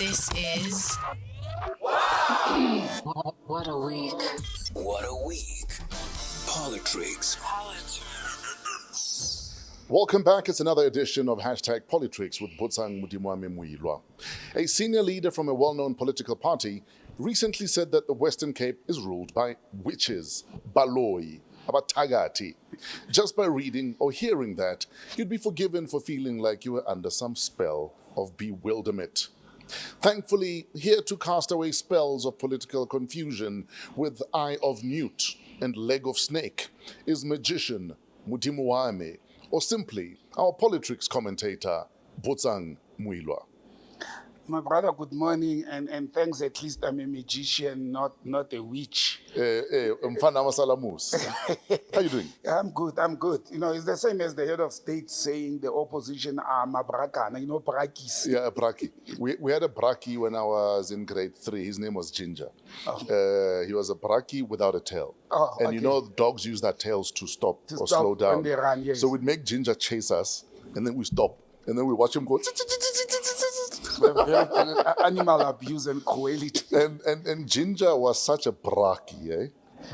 This is What a Week. What a week. PoliTricks. Welcome back. It's another edition of #PoliTricks with Botsang Modimowame Moiloa. A senior leader from a well-known political party recently said that the Western Cape is ruled by witches, baloi, abatagati. Just by reading or hearing that, you'd be forgiven for feeling like you were under some spell of bewilderment. Thankfully, here to cast away spells of political confusion with eye of newt and leg of snake is magician Modimowame, or simply our PoliTricks commentator, Botsang Moiloa. My brother, good morning, and thanks. At least I'm a magician, not a witch. Mfana Masalamus. How you doing? I'm good. You know, it's the same as the head of state saying the opposition are mabrakana, brakis. Yeah, a braki. We had a braki when I was in grade 3. His name was Ginger. Oh. He was a braki without a tail. Oh, and okay. you know, dogs use their tails to stop or stop slow down. when they run, yes. So we'd make Ginger chase us, and then we stop. And then we watch him go. Animal abuse and cruelty. And Ginger was such a braki,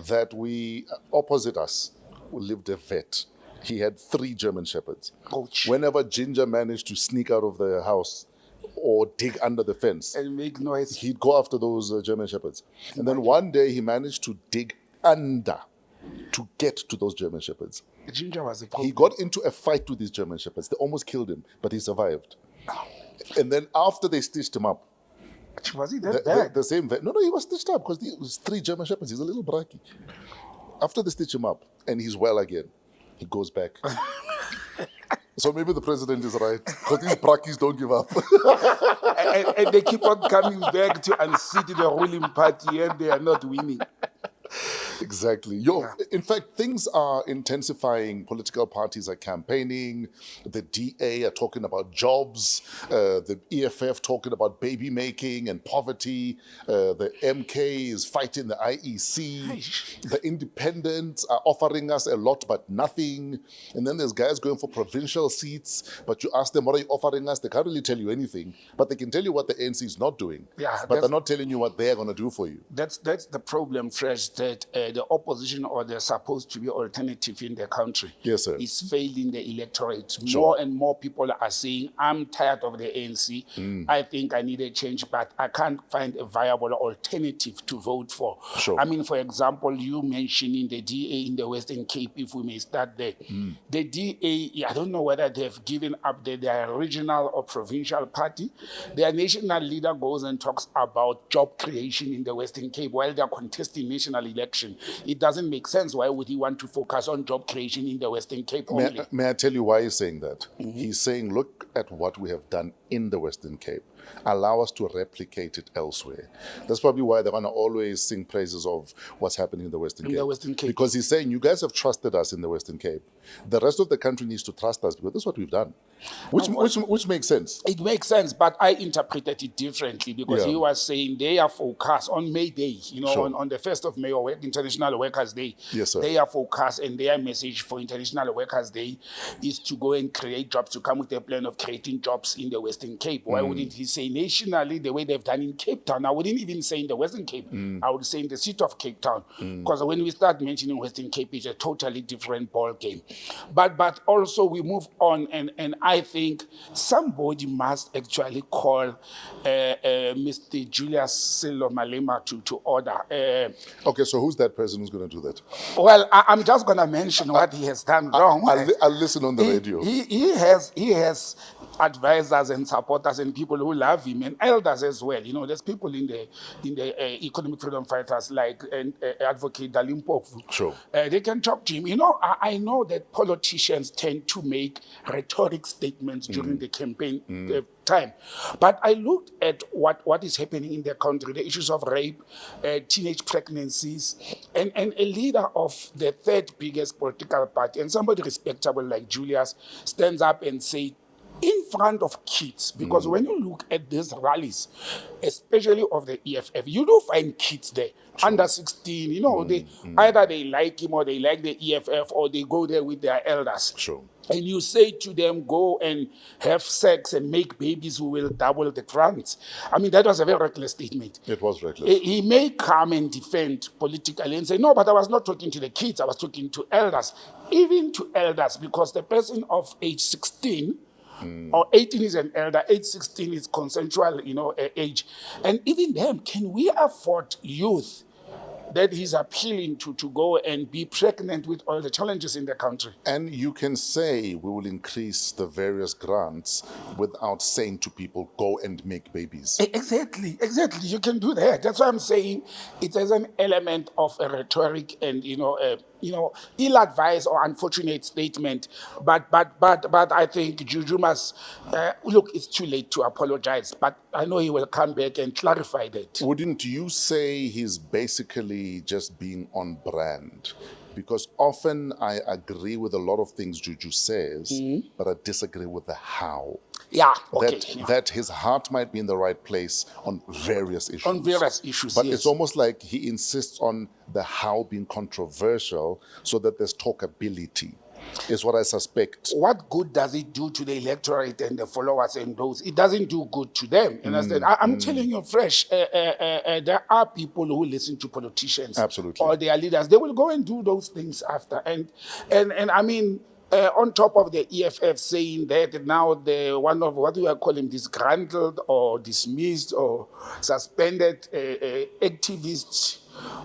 that we, opposite us, lived a vet. He had 3 German Shepherds. Ouch. Whenever Ginger managed to sneak out of the house or dig under the fence, And make noise. he'd go after those German Shepherds. And then one day he managed to dig under to get to those German Shepherds. Ginger was a problem. He got into a fight with these German Shepherds. They almost killed him, but he survived. And then after they stitched him up, Was he that bad? the same vet. No, he was stitched up because it was 3 German Shepherds. He's a little braki. After they stitch him up and he's well again, he goes back. So maybe the president is right because these brakis don't give up. and they keep on coming back to unseat the ruling party, and they are not winning. Exactly. In fact, things are intensifying. Political parties are campaigning. The DA are talking about jobs. The EFF talking about baby making and poverty. The MK is fighting the IEC. The independents are offering us a lot but nothing. And then there's guys going for provincial seats. But you ask them, what are you offering us? They can't really tell you anything. But they can tell you what the ANC is not doing. Yeah, but they're not telling you what they're going to do for you. That's the problem, Fresh, that the opposition or the supposed to be alternative in the country Yes, sir. is failing the electorate. Sure. More and more people are saying, I'm tired of the ANC. I think I need a change, but I can't find a viable alternative to vote for. Sure. I mean, for example, you mentioning the DA in the Western Cape, if we may start there. The DA, I don't know whether they've given up their regional or provincial party. Their national leader goes and talks about job creation in the Western Cape while they're contesting national election. It doesn't make sense. Why would he want to focus on job creation in the Western Cape only? May I tell you why he's saying that? He's saying, look at what we have done in the Western Cape. Allow us to replicate it elsewhere. That's probably why they're going to always sing praises of what's happening in the Western Cape. The Western Cape. Because he's saying, you guys have trusted us in the Western Cape. The rest of the country needs to trust us because that's what we've done. Which makes sense. It makes sense, but I interpreted it differently because Yeah. he was saying they are focused on May Day, Sure. on the 1st of May, or International Workers' Day. Yes, sir. They are focused, and their message for International Workers' Day is to go and create jobs, to come with a plan of creating jobs in the Western Cape. Why wouldn't he say nationally the way they've done in Cape Town? I wouldn't even say in the Western Cape. I would say in the city of Cape Town. Because when we start mentioning Western Cape, it's a totally different ball game. But also we move on, and I think somebody must actually call Mr. Julius Sello Malema to order. Okay, so who's that person who's going to do that? Well, I'm just going to mention what he has done wrong. I'll listen on the radio. He has advisors and supporters and people who love him, and elders as well. There's people in the economic freedom fighters like Advocate Dalimpofu. Sure. They can talk to him. I know that politicians tend to make rhetoric statements during the campaign time. But I looked at what is happening in the country, the issues of rape, teenage pregnancies, and a leader of the 3rd biggest political party, and somebody respectable like Julius, stands up and say, in front of kids, because when you look at these rallies, especially of the EFF, you do find kids there, under 16, you know, they either they like him or they like the EFF or they go there with their elders. Sure. And you say to them, go and have sex and make babies who will double the grants. I mean, that was a very reckless statement. It was reckless. He may come and defend politically and say, no, but I was not talking to the kids, I was talking to elders. Even to elders, because the person of age 16 or 18 is an elder, age 16 is consensual, you know, age. And even them, can we afford youth that he's appealing to go and be pregnant with all the challenges in the country? And you can say we will increase the various grants without saying to people, go and make babies. Exactly. You can do that. That's why I'm saying it has an element of a rhetoric and, ill-advised or unfortunate statement. But I think Juju must, look, it's too late to apologize, but I know he will come back and clarify that. Wouldn't you say he's basically just being on brand? Because often I agree with a lot of things Juju says, but I disagree with the how. Yeah, okay. That his heart might be in the right place on various issues. On various issues, but yes. It's almost like he insists on the how being controversial so that there's talkability, is what I suspect. What good does it do to the electorate and the followers and those? It doesn't do good to them. You understand? I'm telling you fresh, there are people who listen to politicians. Absolutely. Or their leaders. They will go and do those things after. And I mean, on top of the EFF saying that now the one of what we are calling disgruntled or dismissed or suspended activists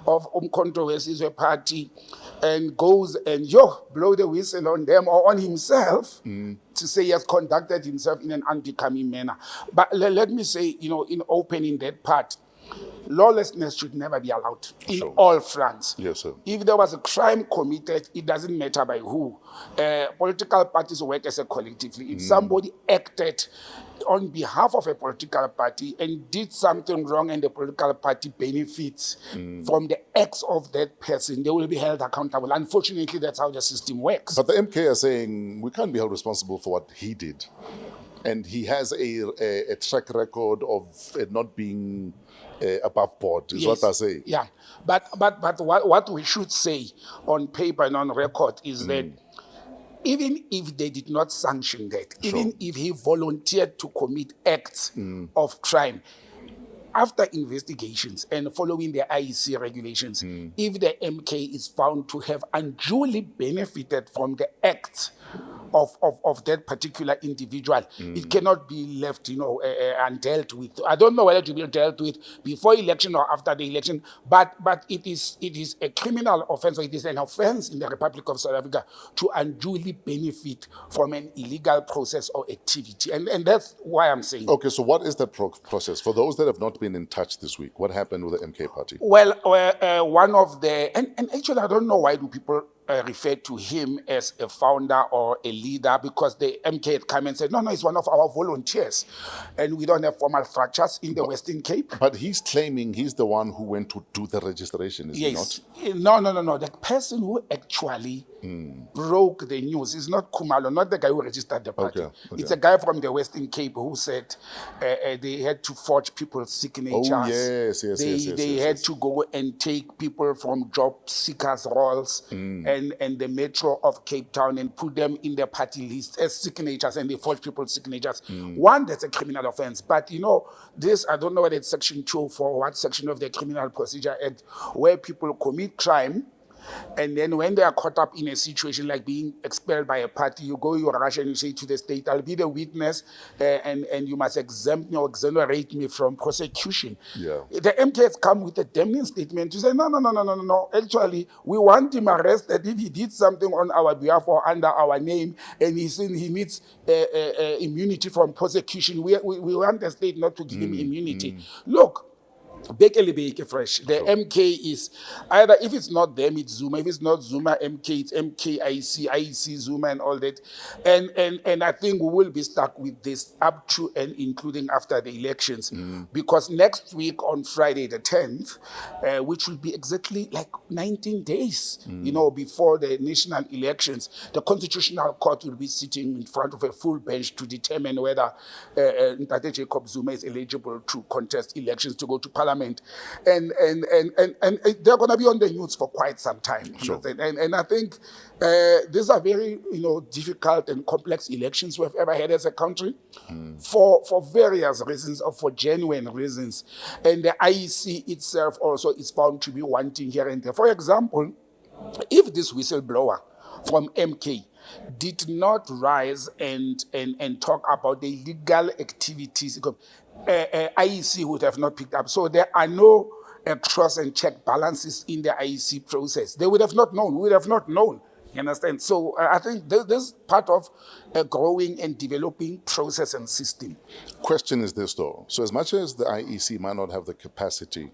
of Umkhonto Wesizwe Party and goes and blow the whistle on them or on himself to say he has conducted himself in an unbecoming manner. But let me say, in opening that part, lawlessness should never be allowed in all fronts. Yes, sir. If there was a crime committed, it doesn't matter by who. Political parties work as a collectively. If somebody acted on behalf of a political party and did something wrong and the political party benefits from the acts of that person, they will be held accountable. Unfortunately, that's how the system works. But the MK are saying we can't be held responsible for what he did. And he has a track record of not being above board, is what I say. Yeah, but what we should say on paper and on record is that even if they did not sanction that, even if he volunteered to commit acts of crime, after investigations and following the IEC regulations, if the MK is found to have unduly benefited from the acts of that particular individual, it cannot be left, undealt with. I don't know whether to be dealt with before election or after the election, but it is a criminal offense, or it is an offense in the Republic of South Africa to unduly benefit from an illegal process or activity, and that's why I'm saying. Okay, so what is that process? For those that have not been in touch this week, what happened with the MK party? Well, one of the, and actually I don't know why do people refer to him as a founder or a leader, because the MK had come and said, no, he's one of our volunteers. And we don't have formal structures in the Western Cape. But he's claiming he's the one who went to do the registration, is he not? No. The person who actually broke the news is not Kumalo, not the guy who registered the party. Okay. It's a guy from the Western Cape who said they had to forge people's signatures. Oh, yes. They had to go and take people from job seekers' roles and the Metro of Cape Town and put them in the party list as signatures, and they forge people's signatures. One, that's a criminal offense. But this, I don't know whether it's Section 204, what section of the Criminal Procedure Act, where people commit crime, and then when they are caught up in a situation like being expelled by a party, you rush and you say to the state, I'll be the witness, and you must exonerate me from prosecution. Yeah. The MK has come with a damning statement to say, no. Actually, we want him arrested if he did something on our behalf or under our name, and he needs immunity from prosecution. We want the state not to give him immunity. Look, Beke fresh. The MK is either, if it's not them, it's Zuma. If it's not Zuma, MK, it's MK, IEC, Zuma, and all that. And I think we will be stuck with this up to and including after the elections, because next week on Friday the 10th, which will be exactly like 19 days, before the national elections, the Constitutional Court will be sitting in front of a full bench to determine whether Ntate Jacob Zuma is eligible to contest elections to go to Parliament. And they're going to be on the news for quite some time. Sure. And I think these are very, difficult and complex elections we've ever had as a country, for various reasons or for genuine reasons. And the IEC itself also is found to be wanting here and there. For example, if this whistleblower from MK did not rise and talk about the legal activities, IEC would have not picked up. So there are no cross and check balances in the IEC process. They would have not known. We would have not known. You understand? So I think this is part of a growing and developing process and system. Question is this, though. So as much as the IEC might not have the capacity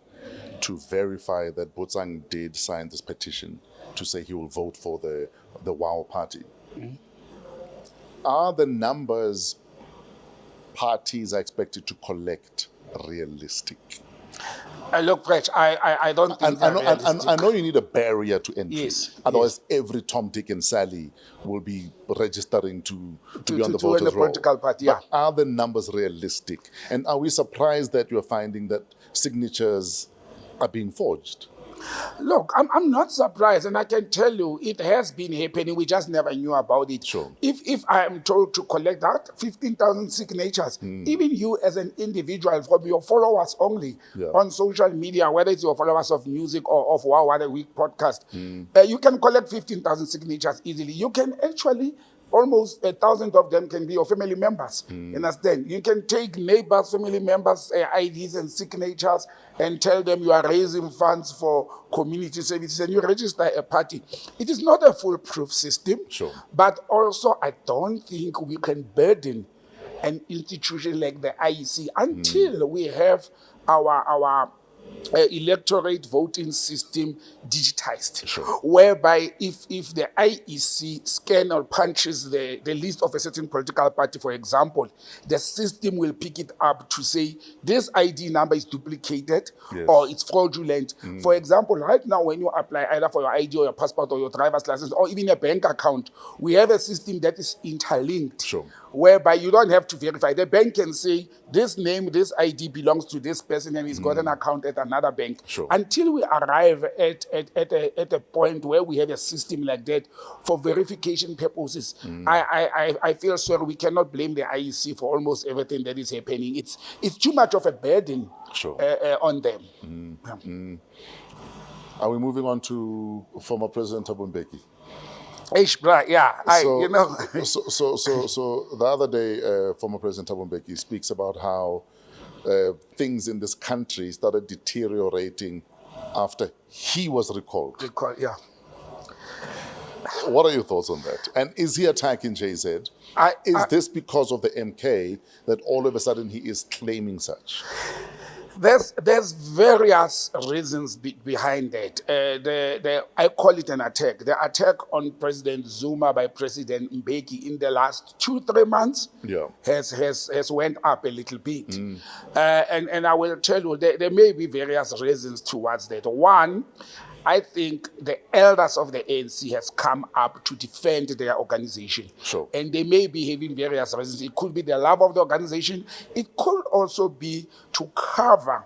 to verify that Botsang did sign this petition to say he will vote for the WAW party, are the numbers parties are expected to collect realistic? Look, Fresh, I don't think I know you need a barrier to entry. Yes, Otherwise, every Tom, Dick, and Sally will be registering to be on the voters' roll. political party, But are the numbers realistic? And are we surprised that you're finding that signatures are being forged? Look, I'm not surprised, and I can tell you it has been happening. We just never knew about it. Sure. If I am told to collect that 15,000 signatures, even you as an individual from your followers only on social media, whether it's your followers of music or of WAW What a Week podcast, you can collect 15,000 signatures easily. You can actually. Almost 1,000 of them can be your family members. You understand? You can take neighbors, family members, IDs and signatures and tell them you are raising funds for community services and you register a party. It is not a foolproof system, Sure. but also I don't think we can burden an institution like the IEC until we have our electorate voting system digitized, Sure. whereby if the IEC scan or punches the list of a certain political party, for example, the system will pick it up to say this ID number is duplicated or it's fraudulent. For example, right now when you apply either for your ID or your passport or your driver's license or even a bank account, we have a system that is interlinked. Sure. Whereby you don't have to verify. The bank can say, this name, this ID belongs to this person and he's got an account at another bank. Sure. Until we arrive at a point where we have a system like that for verification purposes, I feel sorry, we cannot blame the IEC for almost everything that is happening. It's too much of a burden on them. Are we moving on to former President Thabo Mbeki? So the other day, former President Thabo Mbeki speaks about how things in this country started deteriorating after he was recalled. What are your thoughts on that? And is he attacking JZ? Is this because of the MK that all of a sudden he is claiming such? There's various reasons behind that. I call it an attack. The attack on President Zuma by President Mbeki in the last 2-3 months has went up a little bit. And I will tell you, there may be various reasons towards that. One, I think the elders of the ANC has come up to defend their organization. Sure. And they may be having various reasons. It could be the love of the organization. It could also be to cover,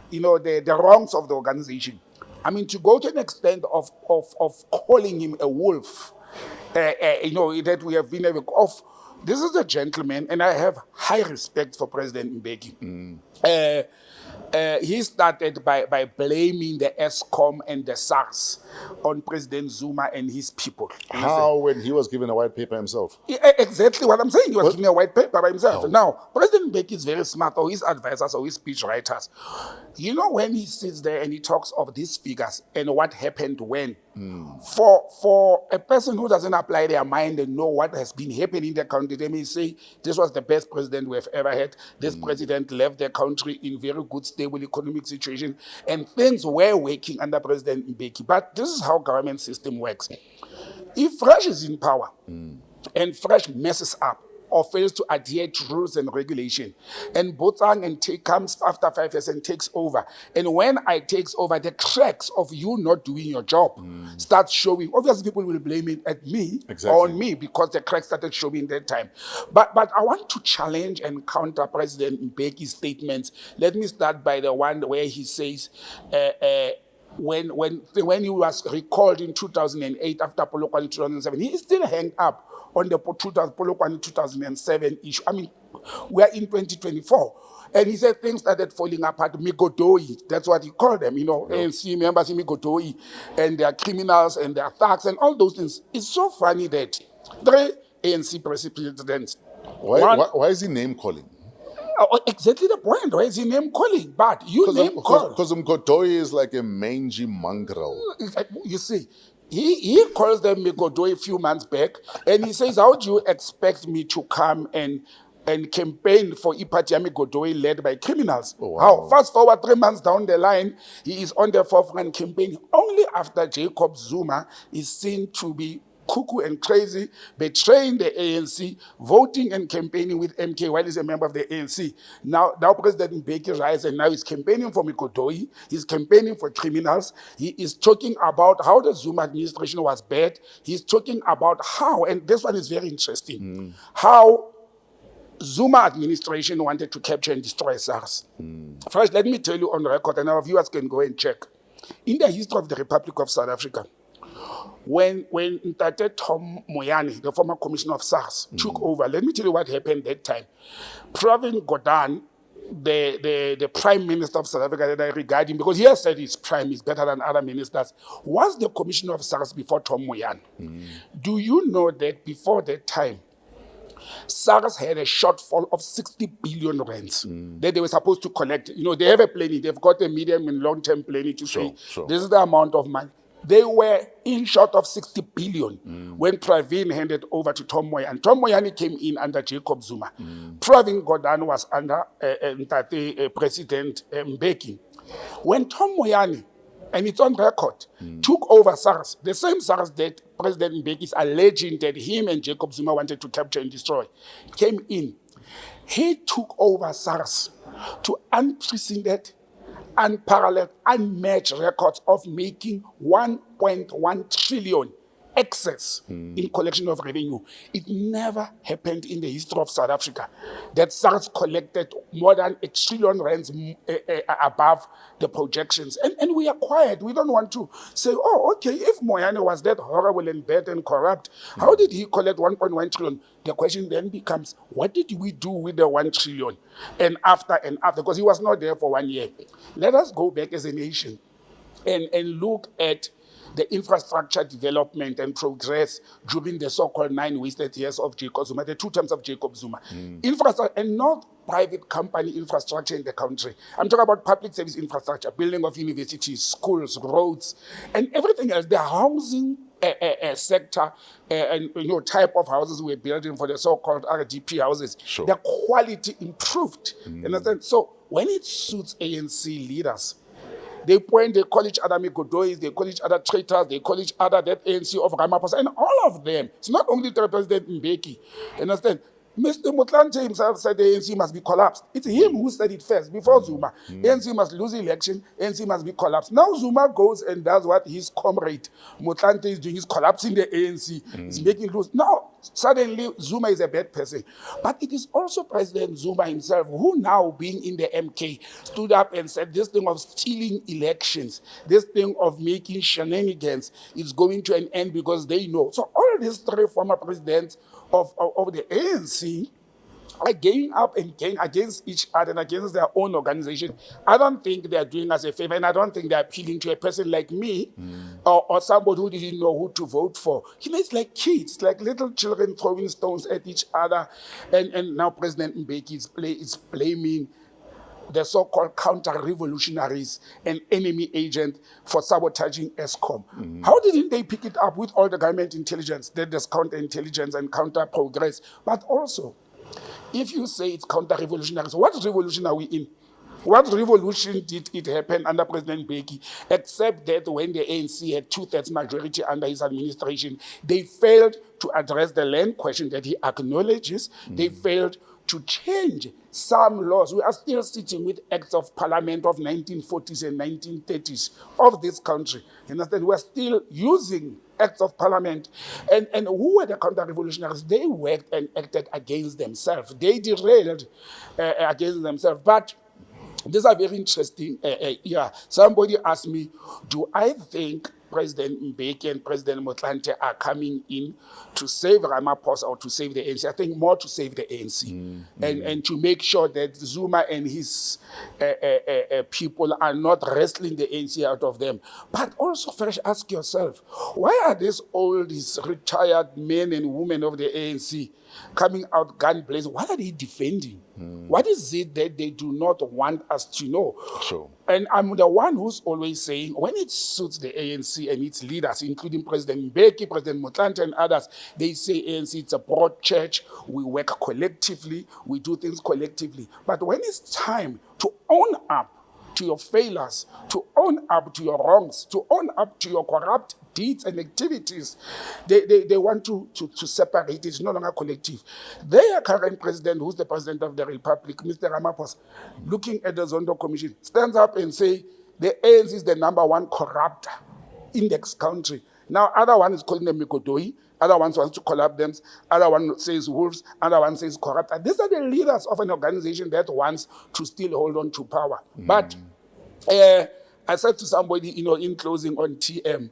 the wrongs of the organization. I mean, to go to an extent of calling him a wolf, that we have been able of. This is a gentleman, and I have high respect for President Mbeki. He started by blaming the ESCOM and the SARS on President Zuma and his people. How, when he was given a white paper himself? Exactly what I'm saying. He was giving a white paper by himself. Now, President Mbeki is very smart, or his advisors, or his speech writers. You know, when he sits there and he talks of these figures and what happened when, for a person who doesn't apply their mind and know what has been happening in the country, they may say, this was the best president we have ever had. This president left the country in very good, stable economic situation, and things were working under President Mbeki. But this is how government system works. If Fresh is in power and Fresh messes up or fails to adhere to rules and regulation, and Botsang and comes after 5 years and takes over, and when I takes over, the cracks of you not doing your job start showing. Obviously, people will blame it at me or on me because the cracks started showing that time. But I want to challenge and counter President Mbeki's statements. Let me start by the one where he says, when he was recalled in 2008 after Polokwane 2007, he is still hanged up on the Polokwane 2007 issue. I mean, we are in 2024. And he said things started falling apart. Migodoi, that's what he called them, you know, ANC members in Migodoi, and their criminals and their thugs and all those things. It's so funny that 3 ANC presidents. Why is he name calling? Exactly the point. Why is he name calling? But you name call. Because Mgodoi is like a mangy mongrel. You see, he calls them Migodoi a few months back, and he says, how do you expect me to come and campaign for Ipatiami Godoy led by criminals? Oh, wow. How? Fast forward 3 months down the line, he is on the forefront campaigning only after Jacob Zuma is seen to be cuckoo and crazy, betraying the ANC, voting and campaigning with MK while he's a member of the ANC. Now President Mbeki rises, and now he's campaigning for Migodoi. He's campaigning for criminals. He is talking about how the Zuma administration was bad. He's talking about how, and this one is very interesting, how Zuma administration wanted to capture and destroy SARS. First, let me tell you on record, and our viewers can go and check. In the history of the Republic of South Africa, when Ntate Tom Moyane, the former commissioner of SARS, took over, let me tell you what happened that time. Pravin Gordhan, the Prime Minister of South Africa, that I regard him, because he has said his prime is better than other ministers, was the commissioner of SARS before Tom Moyane. Do you know that before that time, SARS had a shortfall of 60 billion rands that they were supposed to collect. You know, they have a planning. They've got a medium and long-term planning to say, this is the amount of money. They were in short of 60 billion when Pravin handed over to Tom Moyane. And Tom Moyane came in under Jacob Zuma. Pravin Gordhan was under President Mbeki. When Tom Moyane, and it's on record, took over SARS, the same SARS that President Mbeki is alleging that him and Jacob Zuma wanted to capture and destroy, came in. He took over SARS to unprecedented, unparalleled, unmatched records of making 1.1 trillion excess in collection of revenue. It never happened in the history of South Africa that SARS collected more than 1 trillion rands above the projections. And we are quiet. We don't want to say, oh, okay, if Moyane was that horrible and bad and corrupt, how did he collect 1.1 trillion? The question then becomes, what did we do with the 1 trillion? And after, because he was not there for 1 year. Let us go back as a nation and look at the infrastructure development and progress during the so-called 9 wasted years of Jacob Zuma, the 2 terms of Jacob Zuma. Infrastructure, and not private company infrastructure in the country. I'm talking about public service infrastructure, building of universities, schools, roads, and everything else. The housing sector and type of houses we're building for the so-called RDP houses, the quality improved. Understand? So when it suits ANC leaders, they call each other Migodois, they call each other traitors, they call each other that ANC of Ramaphosa, and all of them. It's not only the President Mbeki. Understand? Mr. Motlanthe himself said the ANC must be collapsed. It's him who said it first, before Zuma. ANC must lose the election, ANC must be collapsed. Now Zuma goes and does what his comrade Motlanthe is doing. He's collapsing the ANC. He's making it lose. Now, suddenly, Zuma is a bad person. But it is also President Zuma himself who, now being in the MK, stood up and said this thing of stealing elections, this thing of making shenanigans is going to an end because they know. So all these 3 former presidents of the ANC are going up and going against each other and against their own organization, I don't think they are doing us a favor, and I don't think they're appealing to a person like me or somebody who didn't know who to vote for. You know, it's like kids, like little children throwing stones at each other, and now President Mbeki is blaming the so-called counter-revolutionaries and enemy agent for sabotaging ESCOM. How didn't they pick it up with all the government intelligence, that there's counter-intelligence and counter-progress? But also, if you say it's counter-revolutionaries, what revolution are we in? What revolution did it happen under President Mbeki, except that when the ANC had 2/3 majority under his administration, they failed to address the land question that he acknowledges. They failed to change some laws. We are still sitting with acts of parliament of 1940s and 1930s of this country. You understand? We are still using acts of parliament. And who were the counter-revolutionaries? They worked and acted against themselves. They derailed against themselves. But these are very interesting. Somebody asked me, do I think President Mbeki and President Motlanthe are coming in to save Ramaphosa or to save the ANC? I think more to save the ANC and to make sure that Zuma and his people are not wrestling the ANC out of them. But also, Fresh, ask yourself, why are these retired men and women of the ANC coming out gun blazing? What are they defending? What is it that they do not want us to know? Sure. And I'm the one who's always saying, when it suits the ANC and its leaders, including President Mbeki, President Motlanthe, and others, they say ANC, it's a broad church, we work collectively, we do things collectively. But when it's time to own up to your failures, to own up to your wrongs, to own up to your corrupt deeds and activities, they want to separate it. It's no longer collective. Their current president, who's the president of the Republic, Mr. Ramaphosa, looking at the Zondo Commission, stands up and say the ANC is the #1 corrupt index country. Now, other one is calling them Mikodoi, other one wants to collab them, other one says wolves, other one says corrupt. And these are the leaders of an organization that wants to still hold on to power. But I said to somebody, in closing on TM,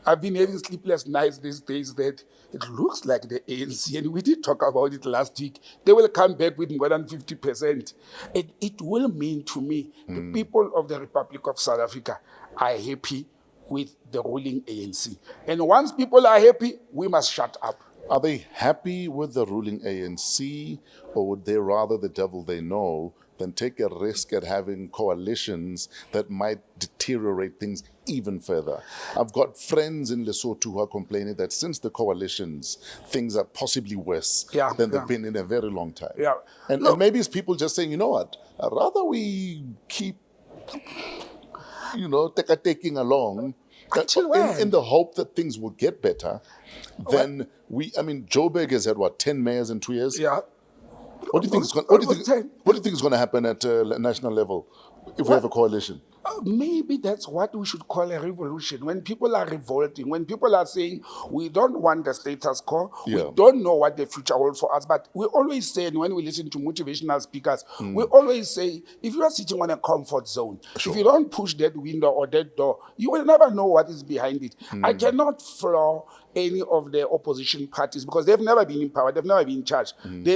I've been having sleepless nights these days that it looks like the ANC, and we did talk about it last week, they will come back with more than 50%. It will mean to me, the people of the Republic of South Africa are happy with the ruling ANC. And once people are happy, we must shut up. Are they happy with the ruling ANC, or would they rather the devil they know than take a risk at having coalitions that might deteriorate things even further? I've got friends in Lesotho who are complaining that since the coalitions, things are possibly worse than they've been in a very long time. And maybe it's people just saying, you know what, rather we keep, taking along in the hope that things will get better. Then Joburg has had 10 mayors in 2 years? Yeah. What do you think is going to happen at national level if we have a coalition? Maybe that's what we should call a revolution. When people are revolting, when people are saying, we don't want the status quo, we don't know what the future holds for us. But we always say, and when we listen to motivational speakers, we always say, if you are sitting on a comfort zone, if you don't push that window or that door, you will never know what is behind it. I cannot floor any of the opposition parties because they've never been in power, they've never been in charge.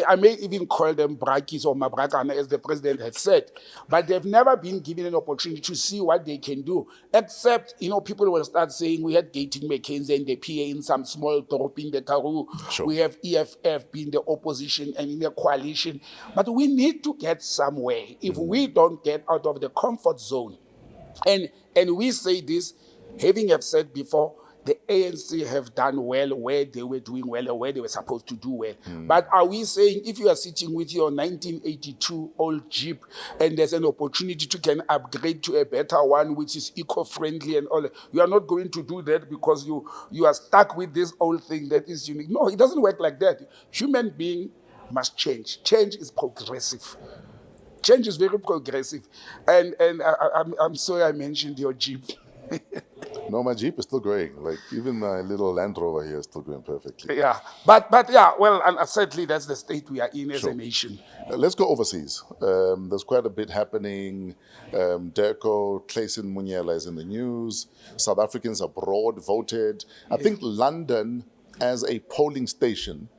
I may even call them brakis or mabrakana, as the president had said, but they've never been given an opportunity to see what they can do, except, people will start saying we had Gating McKenzie and the PA in some small drop in the Karoo. We have EFF being the opposition and in the coalition, but we need to get somewhere. If we don't get out of the comfort zone, and we say this, having have said before, the ANC have done well where they were doing well or where they were supposed to do well. But are we saying if you are sitting with your 1982 old Jeep and there's an opportunity to can upgrade to a better one which is eco-friendly and all, you are not going to do that because you are stuck with this old thing that is unique? No, it doesn't work like that. Human being must change. Change is progressive. Change is very progressive. And I'm sorry I mentioned your Jeep. No, my Jeep is still growing. Like, even my little Land Rover here is still growing perfectly. Yeah, but well, and sadly, that's the state we are in as a nation. Let's go overseas. There's quite a bit happening. Derko, Clayson Munyela is in the news. South Africans abroad voted. I think London, as a polling station,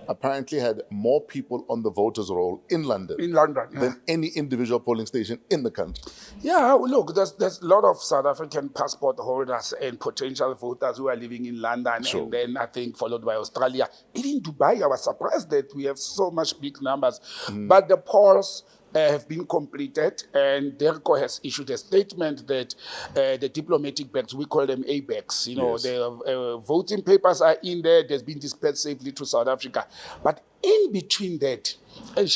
apparently had more people on the voters' roll in London Yeah. than any individual polling station in the country. Yeah, look, there's a lot of South African passport holders and potential voters who are living in London, Sure. and then I think followed by Australia. Even Dubai, I was surprised that we have so much big numbers. But the polls have been completed, and DERCO has issued a statement that the diplomatic bags, we call them A-bags, Yes. the voting papers are in there, there's been dispatched safely to South Africa. But in between that, then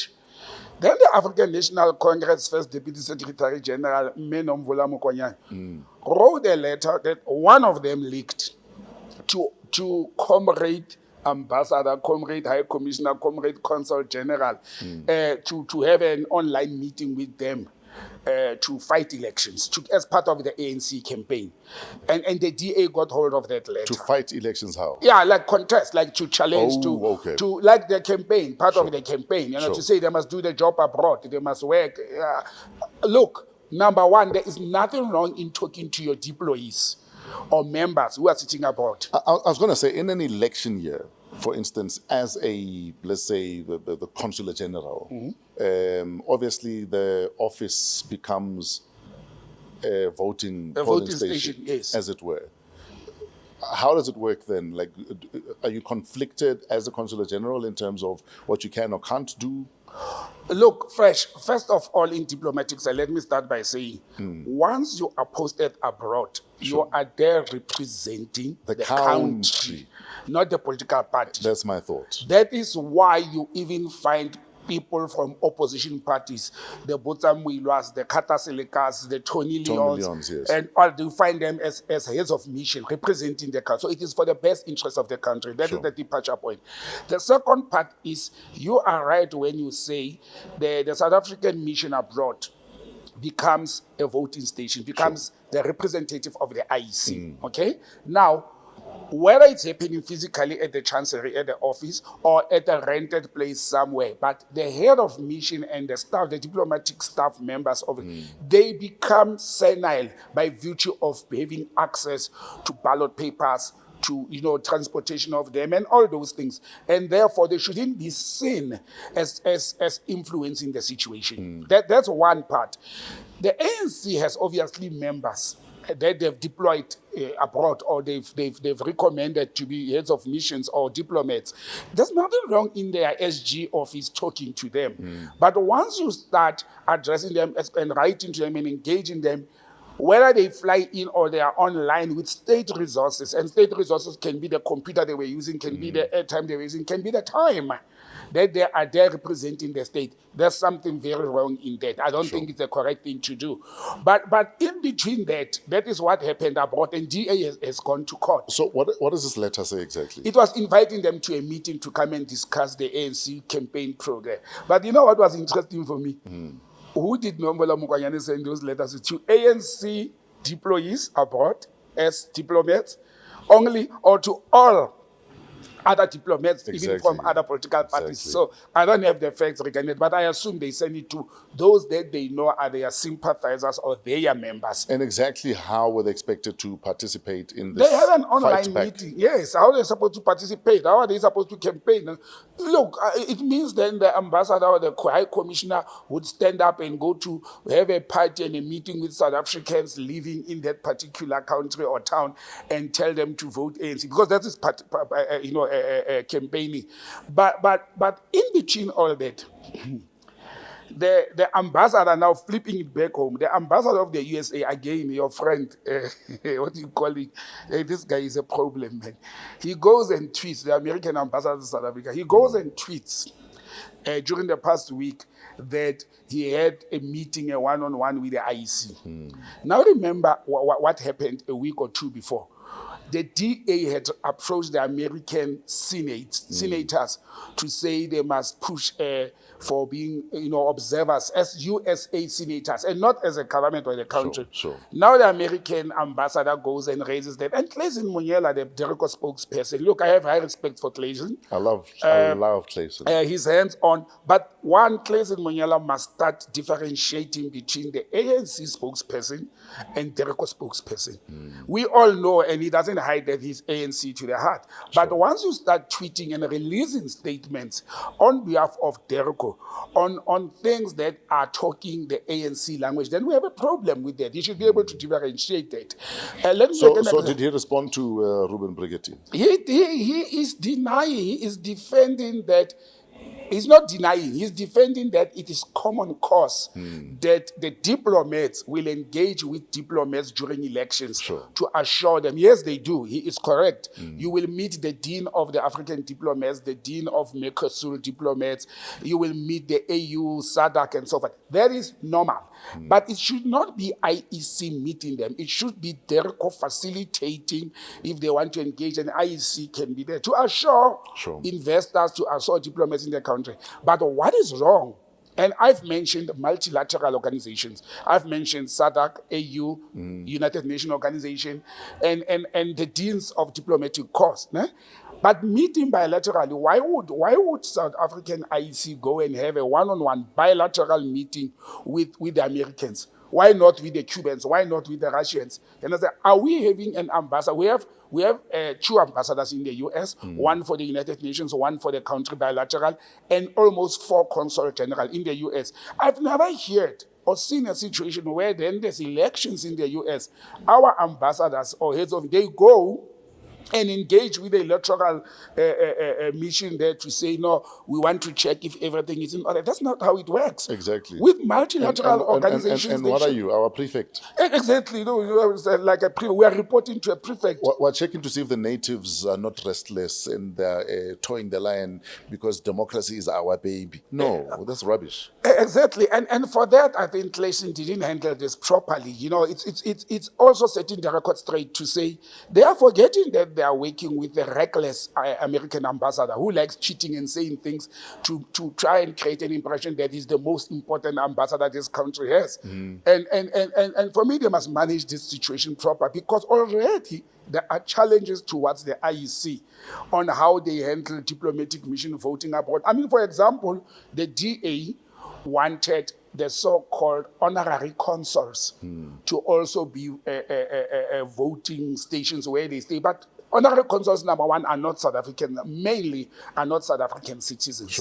the African National Congress First Deputy Secretary General Menomvula Mokonya wrote a letter that one of them leaked to Comrade Ambassador, Comrade High Commissioner, Comrade Consul General, to have an online meeting with them to fight elections as part of the ANC campaign. And the DA got hold of that letter. To fight elections, how? Yeah, like contest, like to challenge, okay. to like the campaign, part of the campaign, Sure. to say they must do the job abroad, they must work. Look, number one, there is nothing wrong in talking to your deployees or members who are sitting abroad. I was going to say, in an election year, for instance, as let's say, the Consular General, obviously the office becomes a voting polling station, yes. as it were. How does it work then? Like, are you conflicted as a Consular General in terms of what you can or can't do? Look, first of all, in diplomatics, let me start by saying, once you are posted abroad, you are there representing the country, not the political party. That's my thought. That is why you even find people from opposition parties, the Botsang Moiloas, the Kata Selekas, the Tony Leons, yes. and all, you find them as heads of mission representing the country. So it is for the best interest of the country. That is the departure point. The second part is, you are right when you say the South African mission abroad becomes a voting station, becomes the representative of the IEC. Okay? Now, whether it's happening physically at the chancery, at the office, or at a rented place somewhere, but the head of mission and the staff, the diplomatic staff members of it, they become senile by virtue of having access to ballot papers, to transportation of them and all those things, and therefore they shouldn't be seen as influencing the situation. That's one part. The ANC has obviously members that they've deployed abroad, or they've recommended to be heads of missions or diplomats. There's nothing wrong in their SG office talking to them. But once you start addressing them and writing to them and engaging them, whether they fly in or they are online with state resources, and state resources can be the computer they were using, can be the airtime they were using, can be the time that they are there representing the state. There's something very wrong in that. I don't think it's the correct thing to do. But in between that is what happened abroad, and DA has gone to court. So what does this letter say exactly? It was inviting them to a meeting to come and discuss the ANC campaign program. But you know what was interesting for me? Who did Nombola Mokwanyane send those letters to? ANC deployees abroad as diplomats only, or to all other diplomats, even from other political parties. So I don't have the facts regarding it, but I assume they send it to those that they know are their sympathizers or their members. And exactly how were they expected to participate in this? They have an online fight back? meeting. Yes, how are they supposed to participate? How are they supposed to campaign? Look, it means then the ambassador or the high commissioner would stand up and go to have a party and a meeting with South Africans living in that particular country or town and tell them to vote ANC, because that is campaigning. But in between all that, the ambassador, now flipping it back home, the ambassador of the USA, again, your friend, what do you call it? This guy is a problem, man. He goes and tweets, the American ambassador to South Africa, he goes and tweets during the past week that he had a meeting, a one-on-one with the IEC. Now remember what happened a week or two before. The DA had approached the American senators to say they must push for being, observers as USA senators and not as a government or the country. Sure. Now the American ambassador goes and raises that. And Clayton Monyela, the DERCO spokesperson, look, I have high respect for Clayton. I love Clayton. His hands on. But one, Clayton Monyela must start differentiating between the ANC spokesperson and DERCO spokesperson. We all know, and he doesn't hide that he's ANC to the heart. But once you start tweeting and releasing statements on behalf of Derko on things that are talking the ANC language, then we have a problem with that. You should be able to differentiate that. Let me make an So did he respond to Ruben Brigetti? He is denying, he is defending that. He's not denying, he's defending that it is common cause that the diplomats will engage with diplomats during elections to assure them, yes, they do. He is correct. You will meet the dean of the African diplomats, the dean of Mercosur diplomats, you will meet the AU, SADC, and so forth. That is normal. But it should not be IEC meeting them. It should be DERCO facilitating if they want to engage, and IEC can be there to assure investors, to assure diplomats in the country. But what is wrong? And I've mentioned multilateral organizations. I've mentioned SADC, AU, United Nations Organization, and the deans of diplomatic corps. But meeting bilaterally, why would South African IEC go and have a one-on-one bilateral meeting with the Americans? Why not with the Cubans? Why not with the Russians? And I said, are we having an ambassador? We have 2 ambassadors in the US, one for the United Nations, one for the country bilateral, and almost 4 consul general in the US. I've never heard or seen a situation where then there's elections in the US. Our ambassadors or heads of, they go and engage with the electoral mission there to say, no, we want to check if everything is in order. That's not how it works. Exactly. With multilateral organizations. And what are you, our prefect? Exactly. Like we are reporting to a prefect. We're checking to see if the natives are not restless and they're towing the line because democracy is our baby. No, that's rubbish. Exactly. And for that, I think Clayson didn't handle this properly. It's also setting the record straight to say they are forgetting that they are working with the reckless American ambassador who likes cheating and saying things to try and create an impression that he's the most important ambassador this country has. And for me, they must manage this situation proper, because already there are challenges towards the IEC on how they handle diplomatic mission voting abroad. I mean, for example, the DA wanted the so-called honorary consuls to also be voting stations where they stay. But honorary consuls, number one, are not South African, mainly are not South African citizens.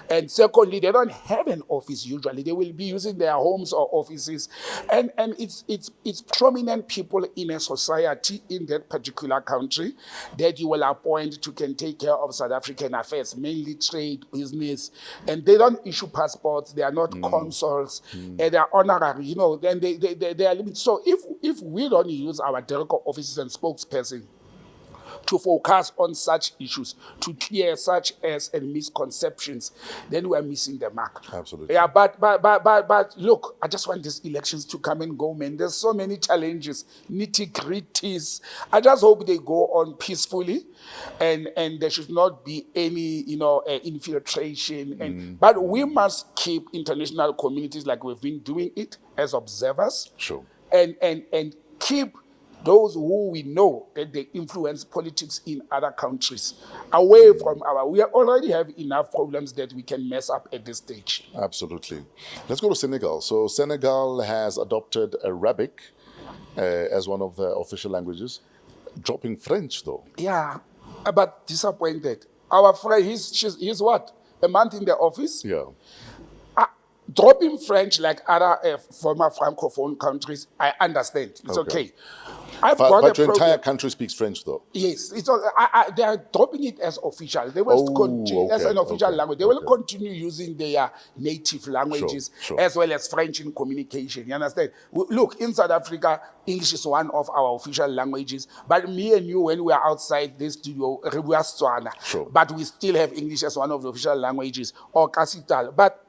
And secondly, they don't have an office usually. They will be using their homes or offices. And it's prominent people in a society in that particular country that you will appoint to can take care of South African affairs, mainly trade, business. And they don't issue passports. They are not consuls. And they are honorary, then they are limited. So if we don't use our DERCO offices and spokesperson to focus on such issues, to clear such as and misconceptions, then we are missing the mark. Absolutely. Yeah, but look, I just want these elections to come and go, man. There's so many challenges, nitty-gritties. I just hope they go on peacefully, and there should not be any, infiltration. But we must keep international communities like we've been doing it as observers. And keep those who we know that they influence politics in other countries away from we already have enough problems that we can mess up at this stage. Absolutely. Let's go to Senegal. So Senegal has adopted Arabic as one of the official languages, dropping French though. Yeah, but disappointed. Our friend, he's what? A month in the office? Yeah. Dropping French like other former Francophone countries, I understand. It's okay. But your entire country speaks French, though? Yes. They are dropping it as official. They will continue as an official language. They will continue using their native languages as well as French in communication. You understand? Look, in South Africa, English is one of our official languages. But me and you, when we are outside this studio, we are Setswana. But we still have English as one of the official languages, or Kasital. But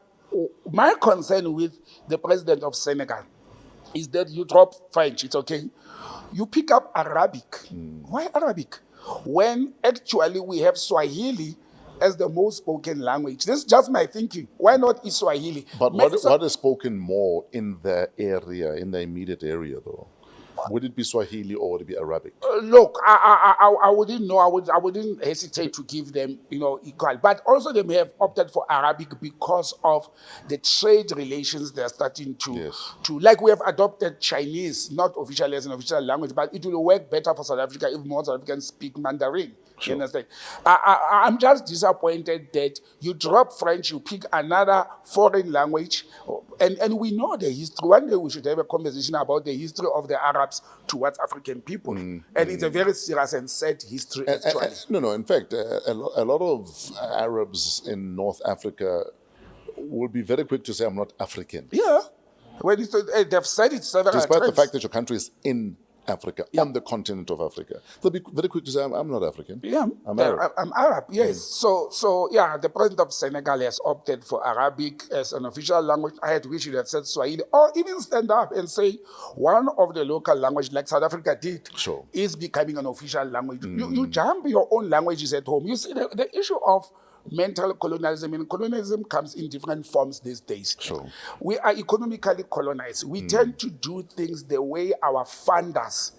my concern with the president of Senegal is that you drop French, it's okay. You pick up Arabic. Why Arabic? When actually we have Swahili as the most spoken language. This is just my thinking. Why not Swahili? But what is spoken more in the area, in the immediate area, though? Would it be Swahili or would it be Arabic? Look, I wouldn't know. I wouldn't hesitate to give them, equal. But also they may have opted for Arabic because of the trade relations they're starting to, like we have adopted Chinese, not officially as an official language, but it will work better for South Africa if more South Africans speak Mandarin. You understand? I'm just disappointed that you drop French, you pick another foreign language, and we know the history. One day we should have a conversation about the history of the Arabs towards African people. And it's a very serious and sad history. No. In fact, a lot of Arabs in North Africa will be very quick to say, I'm not African. Yeah. They've said it several times. Despite the fact that your country is in Africa, on the continent of Africa. They'll be very quick to say, I'm not African. Yeah, I'm Arab. I'm Arab, yes. So yeah, the president of Senegal has opted for Arabic as an official language. I had wished he had said Swahili, or even stand up and say one of the local languages, like South Africa did, is becoming an official language. You jump your own languages at home. You see, the issue of mental colonialism, and colonialism comes in different forms these days. We are economically colonized. We tend to do things the way our funders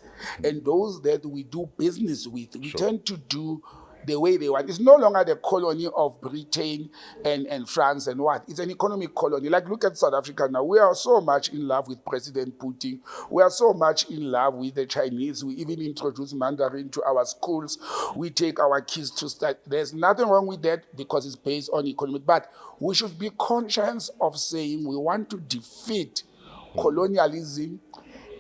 and those that we do business with, we tend to do the way they want. It's no longer the colony of Britain and France and what. It's an economic colony. Like, look at South Africa now. We are so much in love with President Putin. We are so much in love with the Chinese. We even introduce Mandarin to our schools. We take our kids to start. There's nothing wrong with that because it's based on economic. But we should be conscious of saying we want to defeat colonialism,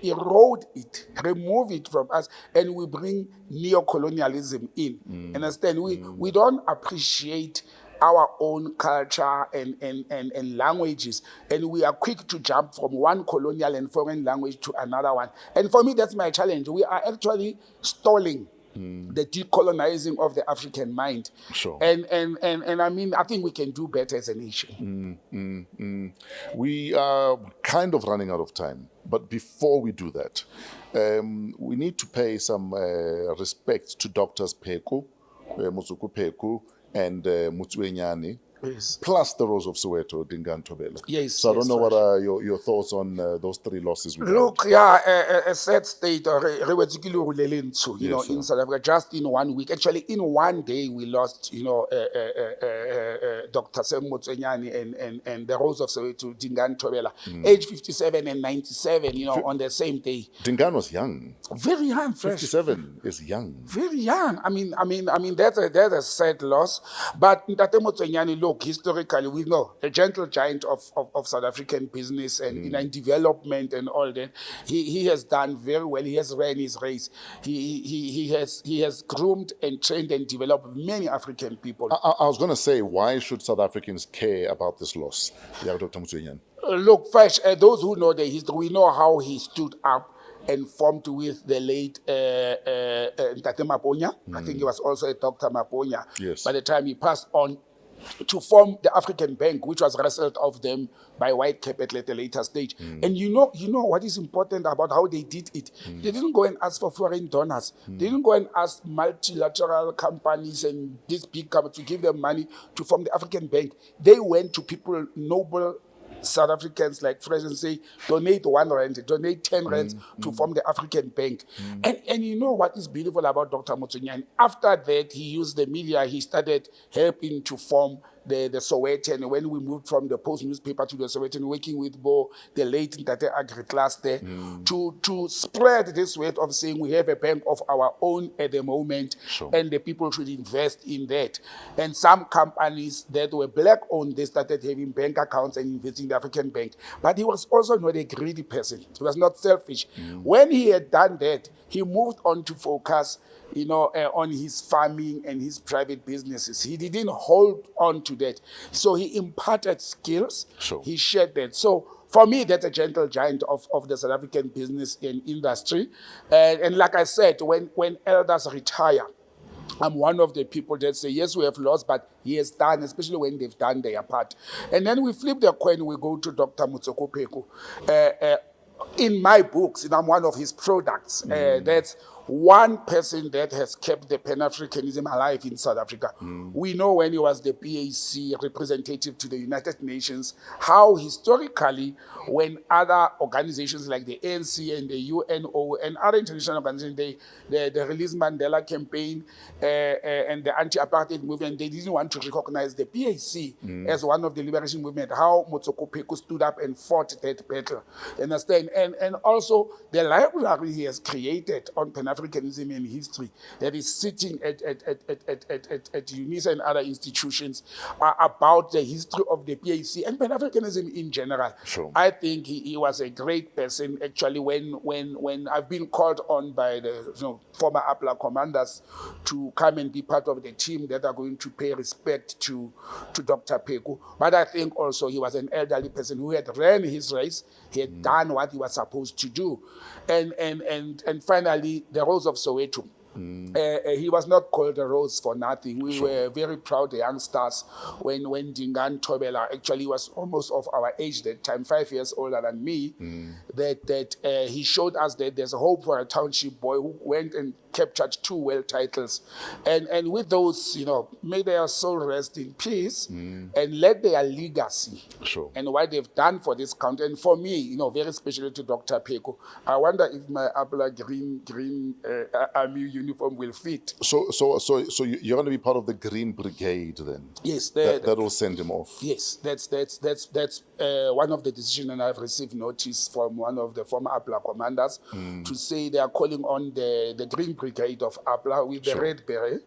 erode it, remove it from us, and we bring neo-colonialism in. Understand? We don't appreciate our own culture and languages, and we are quick to jump from one colonial and foreign language to another one. And for me, that's my challenge. We are actually stalling the decolonizing of the African mind. And I mean, I think we can do better as a nation. We are kind of running out of time. But before we do that, we need to pay some respect to Doctors Peku, Musuku Peku, and Mutsuenyane. Yes. Plus the Rose of Soweto, Dingaan Thobela. Yes. So I don't know what are your thoughts on those three losses. Look, yeah, a sad state, in South Africa, just in 1 week. Actually, in one day, we lost, Dr. Sam Motsenyane and the Rose of Soweto, Dingaan Thobela, age 57 and 97, on the same day. Dingaan was young. Very young, fresh. 57 is young. Very young. I mean, that's a sad loss. But Ntate Motsenyane, look, historically, we know the gentle giant of South African business and in development and all that. He has done very well. He has ran his race. He has groomed and trained and developed many African people. I was going to say, why should South Africans care about this loss? Yeah, Dr. Mutsuenyane. Look, first, those who know the history, we know how he stood up and formed with the late Ntate Maponya. I think he was also a Dr. Maponya. Yes. By the time he passed on, to form the African Bank, which was wrestled off them by White Capital at a later stage. And you know what is important about how they did it? They didn't go and ask for foreign donors. They didn't go and ask multilateral companies and these big companies to give them money to form the African Bank. They went to people, noble South Africans like Fresh, and say, donate 1 rand, donate 10 rands to form the African Bank. And you know what is beautiful about Dr. Motsenyane? After that, he used the media. He started helping to form the Sowetan. When we moved from the Post newspaper to the Sowetan, working with the late Ntate Agri-Class there, to spread this word of saying we have a bank of our own at the moment, and the people should invest in that. And some companies that were black-owned, they started having bank accounts and investing in the African Bank. But he was also not a greedy person. He was not selfish. When he had done that, he moved on to focus on his farming and his private businesses. He didn't hold on to that. So he imparted skills. He shared that. So for me, that's a gentle giant of the South African business and industry. And like I said, when elders retire, I'm one of the people that say, yes, we have lost, but he has done, especially when they've done their part. And then we flip the coin, we go to Dr. Mutsoko Peku. In my books, I'm one of his products. That's one person that has kept the Pan-Africanism alive in South Africa. We know when he was the PAC representative to the United Nations, how historically, when other organizations like the ANC and the UNO and other international organizations, the Release Mandela campaign and the anti-apartheid movement, they didn't want to recognize the PAC as one of the liberation movement, how Motsoko Pheko stood up and fought that battle. Understand? And also the library he has created on Pan-Africanism and history that is sitting at UNISA and other institutions about the history of the PAC and Pan-Africanism in general. Sure. I think he was a great person. Actually, when I've been called on by the former APLA commanders to come and be part of the team that are going to pay respect to Dr. Pheko. But I think also he was an elderly person who had ran his race. He had done what he was supposed to do. And finally, the Rose of Soweto. He was not called a rose for nothing. We were very proud, the youngsters, when Dingan Tobela actually was almost of our age that time, 5 years older than me, that he showed us that there's a hope for a township boy who went and captured 2 world titles. And with those, may their soul rest in peace and let their legacy and what they've done for this country. And for me, very especially to Dr. Pheko, I wonder if my Apla green army uniform will fit. So you're going to be part of the Green Brigade then? Yes, that will send him off. Yes, that's one of the decisions, and I've received notice from one of the former APLA commanders to say they are calling on the Green Brigade of APLA with the red beret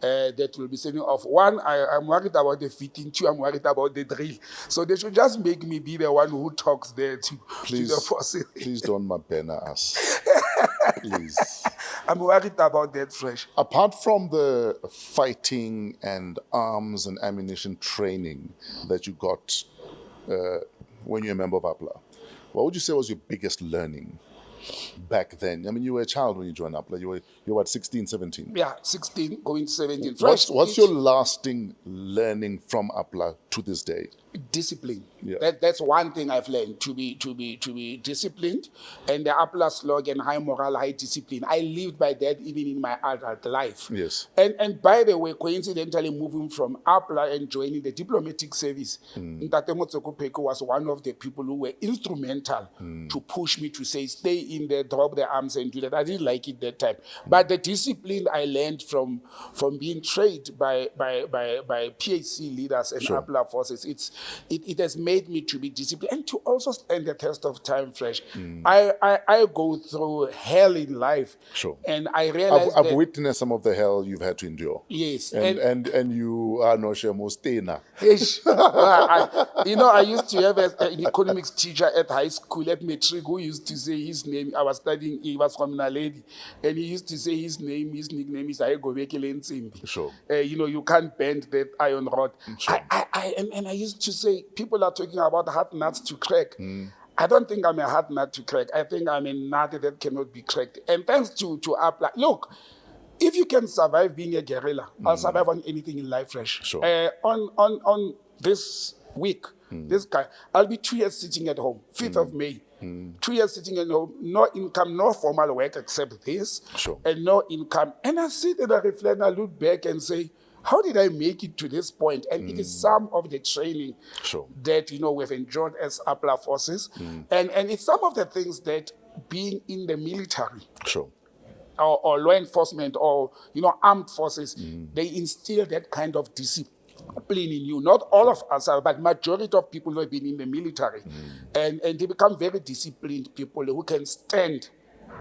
that will be sending off. One, I'm worried about the fitting. 2, I'm worried about the drill. So they should just make me be the one who talks there to the forces. Please don't mabena us. Please. I'm worried about that, Fresh. Apart from the fighting and arms and ammunition training that you got when you're a member of APLA, what would you say was your biggest learning back then? I mean, you were a child when you joined APLA. You were what, 16, 17? Yeah, 16, going to 17. Fresh, what's your lasting learning from APLA to this day? Discipline. Yeah. That's one thing I've learned, to be disciplined. And the APLA slogan, high moral, high discipline, I lived by that even in my adult life. Yes. And by the way, coincidentally moving from APLA and joining the diplomatic service, Ntate Motsoko Pheko was one of the people who were instrumental to push me to say, stay in there, drop the arms and do that. I didn't like it that time. But the discipline I learned from being trained by PAC leaders and APLA forces, it has made me to be disciplined and to also stand the test of time, Fresh. I go through hell in life. Sure. And I realize I've witnessed some of the hell you've had to endure. Yes. And you are no Shemostena. I used to have an economics teacher at high school at Matric who used to say his name. I was studying, he was from Naledi, and he used to say his nickname is Ayegobekele Nsimbi. Sure. You can't bend that iron rod. Sure. And I used to say, people are talking about hard nuts to crack. I don't think I'm a hard nut to crack. I think I'm a nut that cannot be cracked. And thanks to APLA. Look, if you can survive being a guerrilla, I'll survive on anything in life, Fresh. Sure. On this week, this guy, I'll be 2 years sitting at home, 5th of May. 2 years sitting at home, no income, no formal work except this, and no income. And I sit and I reflect and I look back and say, how did I make it to this point? And it is some of the training that, we've enjoyed as APLA forces. And it's some of the things that being in the military or law enforcement or, armed forces, they instill that kind of discipline in you. Not all of us are, but majority of people who have been in the military. And they become very disciplined people who can stand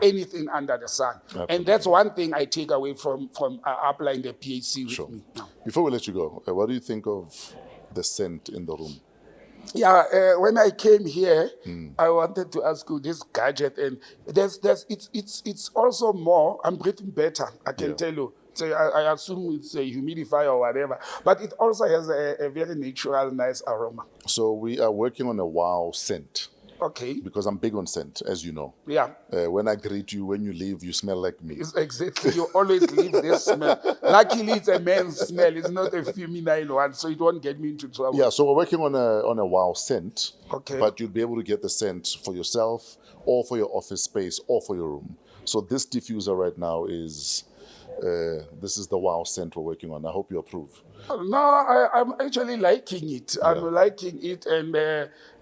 anything under the sun. Absolutely. And that's one thing I take away from applying the PAC with me. Before we let you go, what do you think of the scent in the room? Yeah, when I came here, I wanted to ask you this gadget, and it's also more. I'm breathing better, I can tell you. So I assume it's a humidifier or whatever, but it also has a very natural, nice aroma. So we are working on a WAW scent. Okay. because I'm big on scent, as you know. Yeah. When I greet you, when you leave, you smell like me. It's exactly. You always leave this smell. Luckily, it's a man's smell. It's not a feminine one, so it won't get me into trouble. Yeah, so we're working on a WAW scent, Okay. but you'll be able to get the scent for yourself or for your office space or for your room. So this diffuser right now is, this is the WAW scent we're working on. I hope you approve. No, I'm actually liking it. I'm liking it, and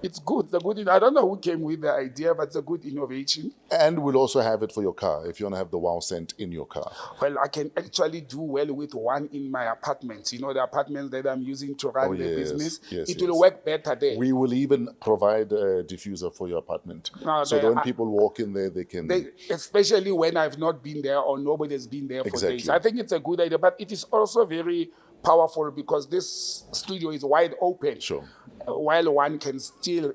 it's good. The good. I don't know who came with the idea, but it's a good innovation. And we'll also have it for your car if you want to have the WAW scent in your car. Well, I can actually do well with one in my apartment. You know, the apartments that I'm using to run the business. Yes, it will work better there. We will even provide a diffuser for your apartment. No, so that when people walk in there, they can... especially when I've not been there or nobody's been there for days. I think it's a good idea, but it is also very powerful because this studio is wide open. Sure. While one can still,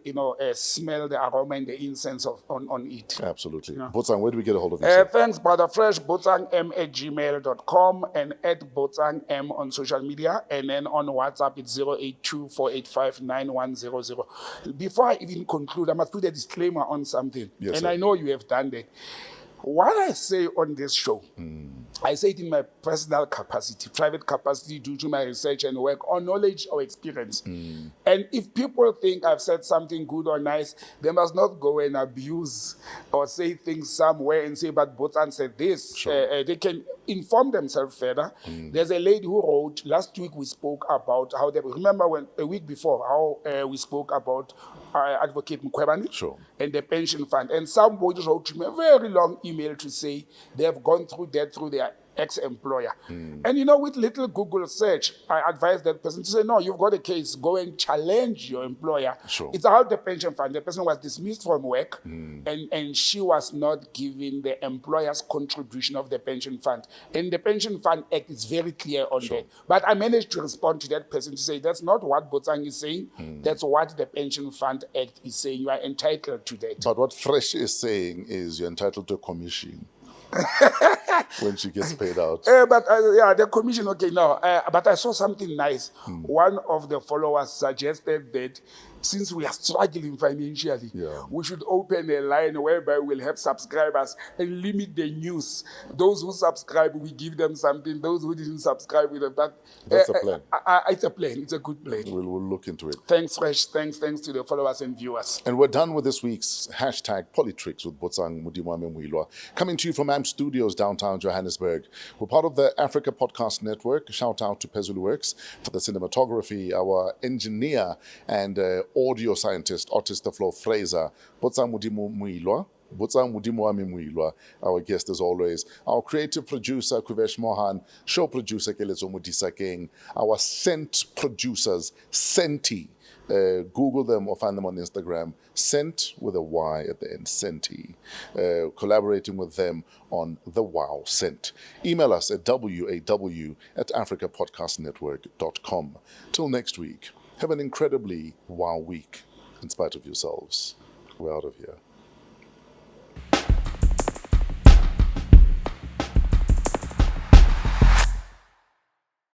smell the aroma and the incense on it. Absolutely. Yeah. Botsang, where do we get a hold of you? Thanks, Brother Fresh. botsangm@gmail.com and @botsangm on social media. And then on WhatsApp, it's 082-485-9100. Before I even conclude, I must put a disclaimer on something. Yes, and sir. I know you have done that. What I say on this show, I say it in my personal capacity, private capacity, due to my research and work on knowledge or experience. And if people think I've said something good or nice, they must not go and abuse or say things somewhere and say, but Botsang said this. Sure. They can inform themselves further. There's a lady who wrote, last week we spoke about how remember a week before, how we spoke about Advocate Mkhwebane Sure. and the pension fund. And somebody wrote me a very long email to say they have gone through that through their ex-employer. And with little Google search, I advise that person to say, no, you've got a case, go and challenge your employer. Sure. It's about the pension fund. The person was dismissed from work and she was not given the employer's contribution of the pension fund. And the Pension Fund Act is very clear on that. But I managed to respond to that person to say, that's not what Botsang is saying. That's what the Pension Fund Act is saying. You are entitled to that. But what Fresh is saying is you're entitled to a commission when she gets paid out. The commission, okay, no. But I saw something nice. One of the followers suggested that since we are struggling financially, we should open a line whereby we'll have subscribers and limit the news. Those who subscribe, we give them something. Those who didn't subscribe, with them. But that's a plan. It's a plan. It's a good plan. We'll look into it. Thanks, Fresh. Thanks to the followers and viewers. And we're done with this week's hashtag PoliTricks with Botsang Modimowame Moiloa. Coming to you from AM Studios, downtown Johannesburg. We're part of the Africa Podcast Network. Shout out to Pezulu Works for the cinematography, our engineer and audio scientist, Otis the Flow Fraser, Botsang Modimowame Moiloa, our guest as always, our creative producer, Kuvesh Mohan, show producer, Kelezo Mudisa King, our scent producers, Senti. Google them or find them on Instagram. Scent with a Y at the end, Senti. Collaborating with them on the WAW Scent. Email us at waw@africapodcastnetwork.com. Till next week, have an incredibly WAW week in spite of yourselves. We're out of here.